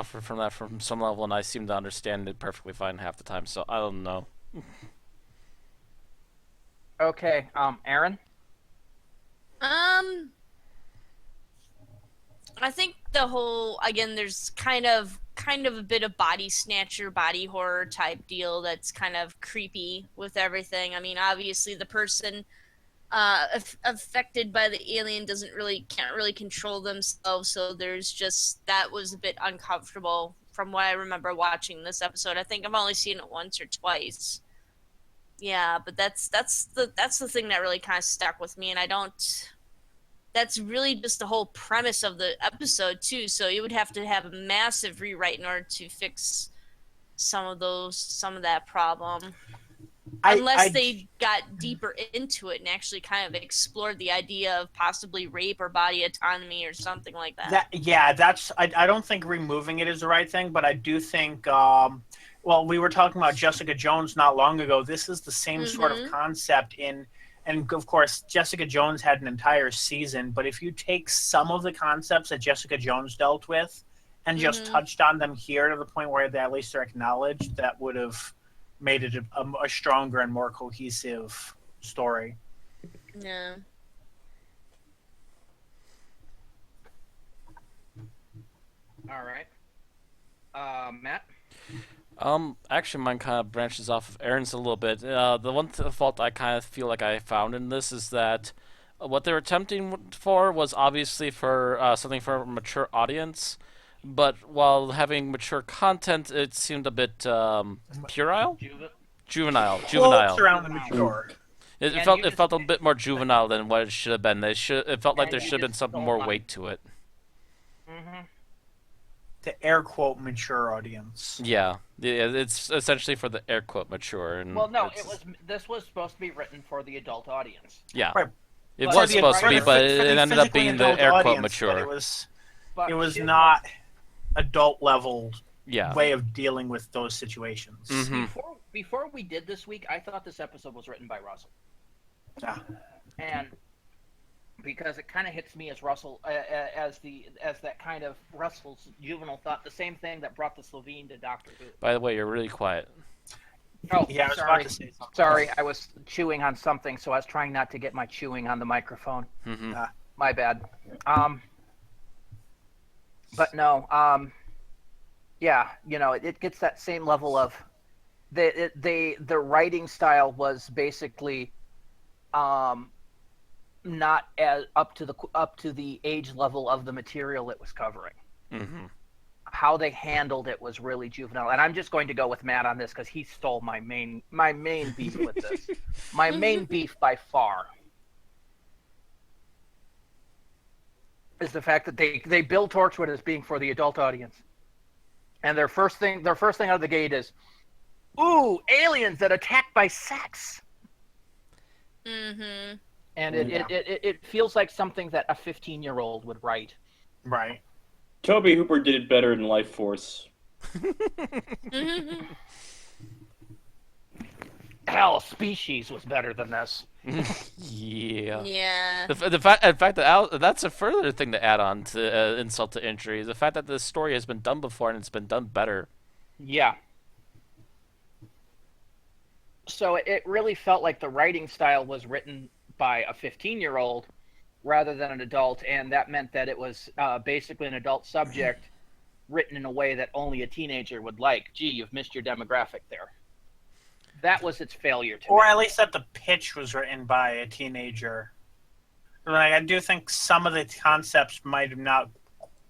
suffer from that from some level, and I seem to understand it perfectly fine half the time. So I don't know. Okay, Aaron? Um, I think the whole again, there's kind of a bit of body snatcher, body horror type deal that's kind of creepy with everything. I mean, obviously the person affected by the alien can't really control themselves, so there's just that was a bit uncomfortable from what I remember watching this episode. I think I've only seen it once or twice. Yeah, but that's the thing that really kind of stuck with me, and I don't. That's really just the whole premise of the episode too. So you would have to have a massive rewrite in order to fix some of that problem, unless I they got deeper into it and actually kind of explored the idea of possibly rape or body autonomy or something like that. I don't think removing it is the right thing, but I do think well, we were talking about Jessica Jones not long ago. This is the same sort of Mm-hmm. concept and of course Jessica Jones had an entire season, but if you take some of the concepts that Jessica Jones dealt with and just Mm-hmm. touched on them here to the point where they at least are acknowledged, that would have made it a stronger and more cohesive story. Yeah. All right. Matt? Actually, mine kind of branches off of Aaron's a little bit. The one fault I kind of feel like I found in this is that what they were attempting for was obviously for something for a mature audience, but while having mature content, it seemed a bit puerile, Close juvenile. around the mature. It felt a bit more juvenile than what it should have been. It felt like And there you should have been just some stole more my. weight to it. Mm-hmm. The air quote mature audience. Yeah, it's essentially for the air quote mature, and Well, no, it's, it was. This was supposed to be written for the adult audience. yeah. Right. It But was the- supposed to be, but for it the ended up physically being the adult air quote audience, but mature. But it was shit, not adult level Yeah. way of dealing with those situations. Hmm. Before we did this week, I thought this episode was written by Russell, Yeah. and because it kind of hits me as Russell as that kind of Russell's juvenile thought, the same thing that brought the Slovene to Doctor Who. By the way, you're really quiet. Oh, Yeah, I was sorry. about to say something. Sorry, I was chewing on something, so I was trying not to get my chewing on the microphone. Hmm. My bad. But no, yeah, it gets that same level of the writing style was basically not as up to the age level of the material it was covering. Hmm. How they handled it was really juvenile, and I'm just going to go with Matt on this because he stole my main beef with this. My main beef by far is the fact that they bill Torchwood as being for the adult audience, and their first thing out of the gate is, "Ooh, aliens that attack by sex," Mm-hmm. and it feels like something that a 15-year-old would write. Right. Toby Hooper did it better than Life Force. Mm-hmm. Hell, Species was better than this. Yeah. Yeah. In fact, that's a further thing to add on to insult to injury is the fact that this story has been done before and it's been done better. Yeah. So it really felt like the writing style was written by a 15-year-old rather than an adult, and that meant that it was basically an adult subject written in a way that only a teenager would like. Gee, you've missed your demographic there. That was its failure to Or me. at least that the pitch was written by a teenager. Like, I do think some of the concepts might have not.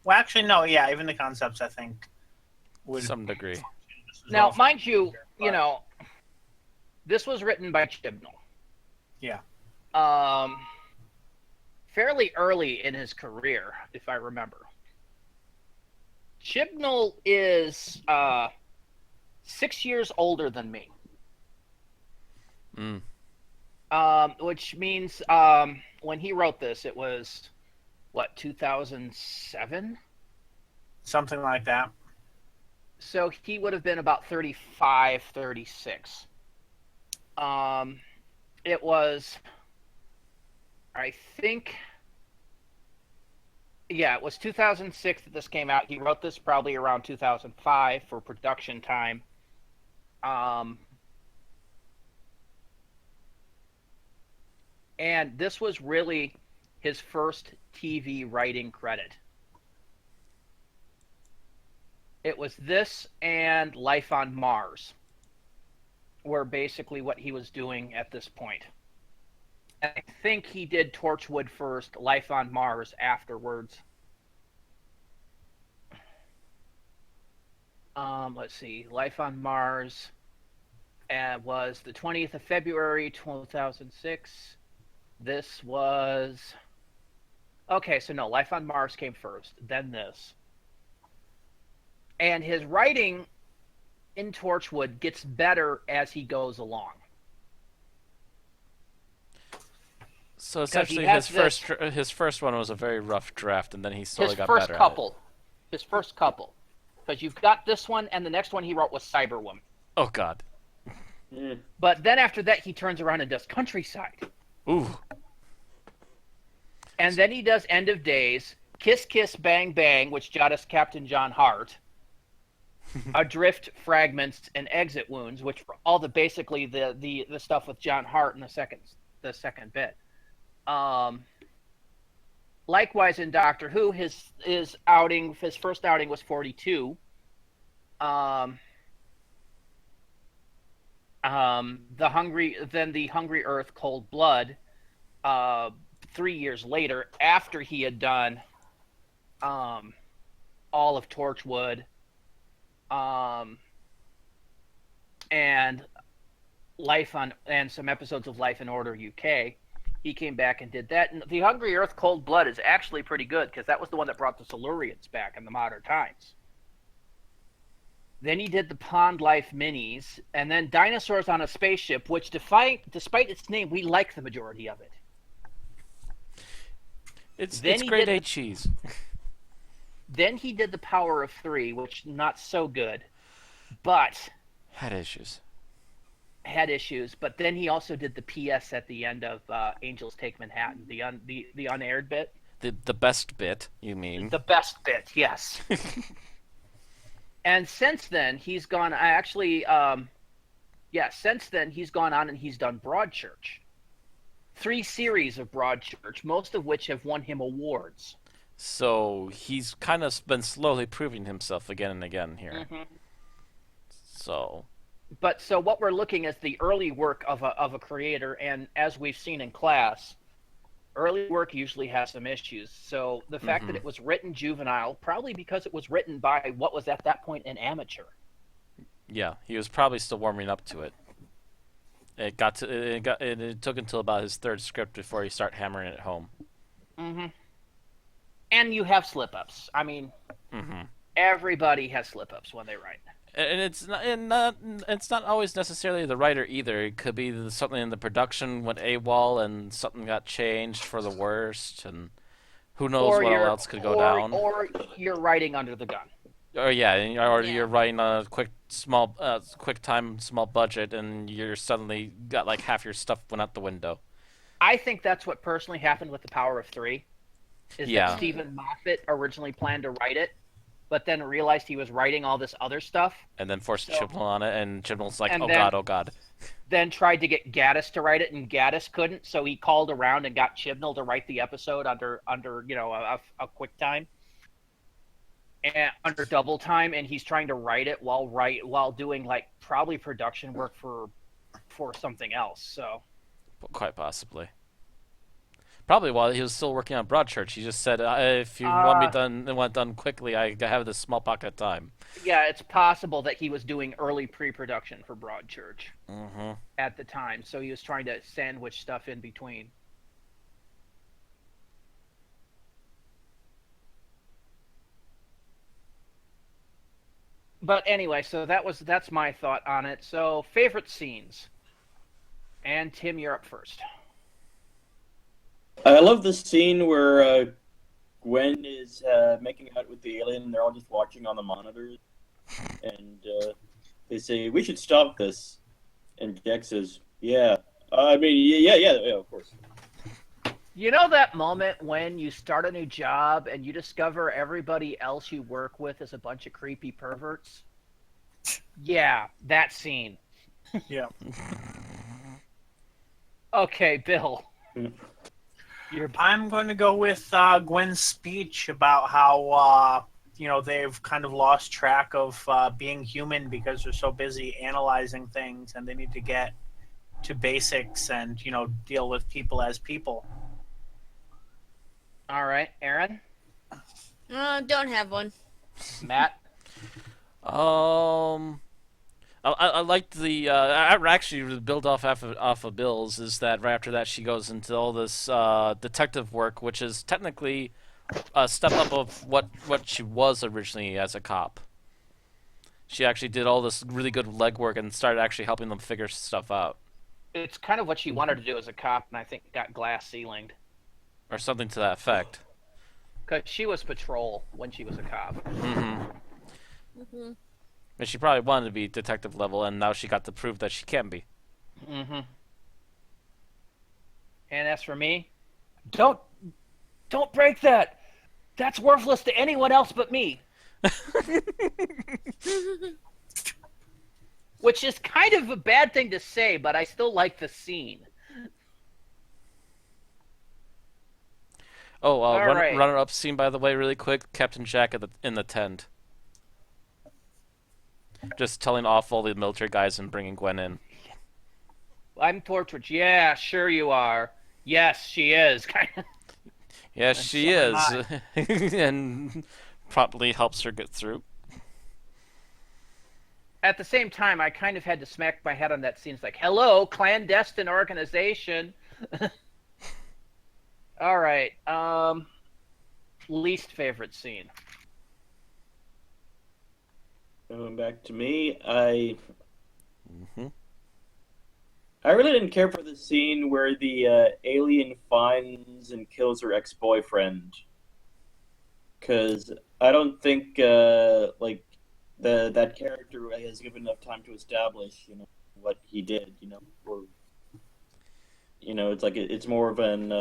Well, actually, no. Yeah, even the concepts I think would. To some degree. Now, mind you, this was written by Chibnall. Yeah. Fairly early in his career, if I remember. Chibnall is 6 years older than me. Mm. Which means when he wrote this, it was, 2007? Something like that. So he would have been about 35, 36. It was, I think, Yeah, it was 2006 that this came out. He wrote this probably around 2005 for production time. Um, and this was really his first TV writing credit. It was this and Life on Mars were basically what he was doing at this point. And I think he did Torchwood first, Life on Mars afterwards. Let's see, Life on Mars was the 20th of February 2006. This was okay. So no, Life on Mars came first, then this. And his writing in Torchwood gets better as he goes along. So Because he essentially, has his first one was a very rough draft, and then he slowly His got first better couple. His first couple. Because you've got this one, and the next one he wrote was Cyberwoman. at it. Oh God. But then after that, he turns around and does Countryside. Ooh. And then he does End of Days, Kiss Kiss Bang Bang, which got us Captain John Hart, Adrift, Fragments, and Exit Wounds, which were all basically the stuff with John Hart in the second bit. Likewise in Doctor Who, his first outing was 42. The Hungry Earth, Cold Blood, 3 years later, after he had done all of Torchwood, and some episodes of Life in Order UK, he came back and did that. And the Hungry Earth, Cold Blood is actually pretty good because that was the one that brought the Silurians back in the modern times. Then he did the Pond Life minis, and then Dinosaurs on a Spaceship, which, despite its name, we like the majority of it. It's grade A cheese. Then he did the Power of Three, which not so good, but Had issues. But then he also did the PS at the end of Angels Take Manhattan, the unaired bit. The best bit, you mean? The best bit, yes. And since then, he's gone. Since then he's gone on and he's done Broadchurch. 3 series of Broadchurch, most of which have won him awards. So he's kind of been slowly proving himself again and again here. Mm-hmm. So what we're looking at is the early work of a creator, and as we've seen in class, early work usually has some issues. So the fact that it was written juvenile, probably because it was written by what was at that point an amateur. Yeah, he was probably still warming up to it. It took until about his 3rd script before he started hammering it home. Mm-hmm. And you have slip-ups. I mean, everybody has slip-ups when they write. And it's not always necessarily the writer either. It could be something in the production went AWOL and something got changed for the worst, and who knows what else could go down. Or you're writing under the gun. You're writing a quick time, small budget, and you're suddenly got like half your stuff went out the window. I think that's what personally happened with The Power of Three. That Stephen Moffat originally planned to write it, but then realized he was writing all this other stuff. And then forced Chibnall on it, and Chibnall's like, oh God. Then tried to get Gaddis to write it, and Gaddis couldn't, so he called around and got Chibnall to write the episode under a quick time. And under double time, and he's trying to write it while doing like probably production work for something else. So quite possibly, probably while he was still working on Broadchurch, he just said, "If you want done quickly, I have this small pocket of time." Yeah, it's possible that he was doing early pre-production for Broadchurch at the time, so he was trying to sandwich stuff in between. But anyway, so that's my thought on it. So favorite scenes, and Tim, you're up first. I love the scene where Gwen is making out with the alien, and they're all just watching on the monitors, and they say, "We should stop this," and Jack says, "Yeah, yeah, of course." You know that moment when you start a new job and you discover everybody else you work with is a bunch of creepy perverts? Yeah, that scene. Yeah. Okay, Bill. Mm. I'm going to go with Gwen's speech about how they've kind of lost track of being human because they're so busy analyzing things, and they need to get to basics and deal with people as people. All right, Aaron, Don't have one. Matt. I liked the actually the build off of Bill's is that right after that she goes into all this detective work, which is technically a step up of what she was originally as a cop. She actually did all this really good legwork and started actually helping them figure stuff out, It's kind of what she wanted to do as a cop, and I think got glass ceilinged. or something to that effect. Because she was patrol when she was a cop. Hmm. And she probably wanted to be detective level, and now she got to prove that she can be. Mm-hmm. And as for me, don't break that. That's worthless to anyone else but me. Which is kind of a bad thing to say, but I still like the scene. Oh, All right. runner-up scene, by the way, really quick. Captain Jack in the tent, just telling off all the military guys and bringing Gwen in. I'm Torchwood. Yeah, sure you are. Yes, she is. Yes, And she so is, and promptly helps her get through. At the same time, I kind of had to smack my head on that scene. It's like, hello, clandestine organization. All right. Least favorite scene. Going back to me, I Hmm. really didn't care for the scene where the alien finds and kills her ex-boyfriend, because I don't think like that character has given enough time to establish what he did, or it's like it's more of an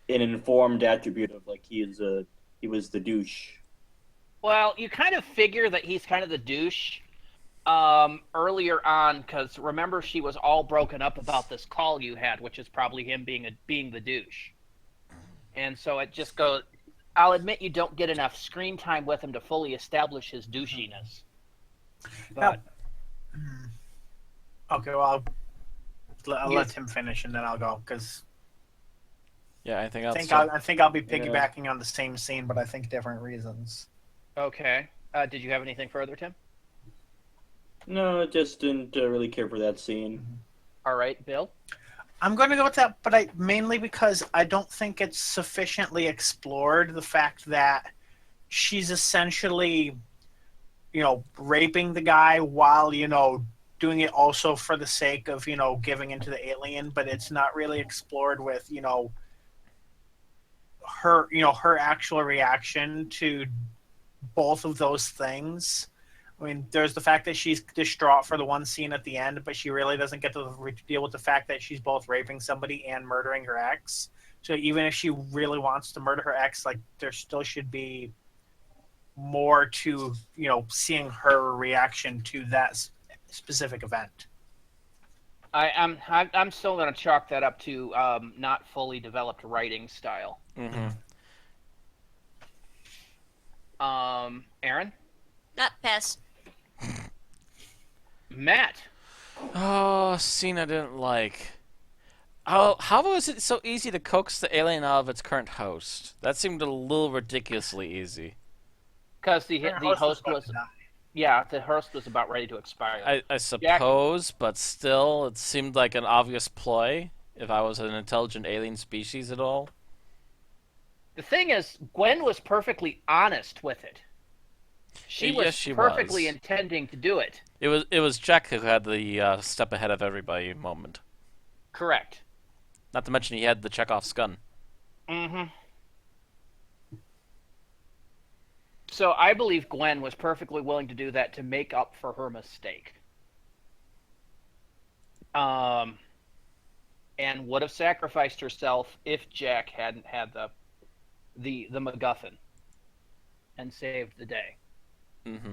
informed attribute of like he was the douche. Well, you kind of figure that he's kind of the douche earlier on, because remember she was all broken up about this call you had, which is probably him being the douche. And so it just goes. I'll admit you don't get enough screen time with him to fully establish his douchiness. But Okay, well, I'll let him finish and then I'll go because Yeah, anything else? I think I'll be piggybacking on the same scene, but I think different reasons. okay, did you have anything further, Tim? No, I just didn't really care for that scene. All right, Bill. I'm going to go with that, but mainly because I don't think it's sufficiently explored the fact that she's essentially, raping the guy while, doing it also for the sake of, giving into the alien, but it's not really explored with, her actual reaction to both of those things. I mean, there's the fact that she's distraught for the one scene at the end, but she really doesn't get to deal with the fact that she's both raping somebody and murdering her ex. So even if she really wants to murder her ex, like there still should be more to seeing her reaction to that specific event. I'm still going to chalk that up to not fully developed writing style. Mm-hmm. Aaron, Not pass. Matt. Oh, scene I didn't like. Oh, how was it so easy to coax the alien out of its current host? That seemed a little ridiculously easy. Because the host about was to die. yeah, the host was about ready to expire. I suppose, but still, it seemed like an obvious ploy if I was an intelligent alien species at all. The thing is, Gwen was perfectly honest with it. She was Yes, she perfectly was. intending to do it. It was Jack who had the step ahead of everybody moment. Correct. Not to mention he had the Chekhov's gun. Mm-hmm. So I believe Gwen was perfectly willing to do that to make up for her mistake. and would have sacrificed herself if Jack hadn't had the MacGuffin and saved the day. Mm-hmm.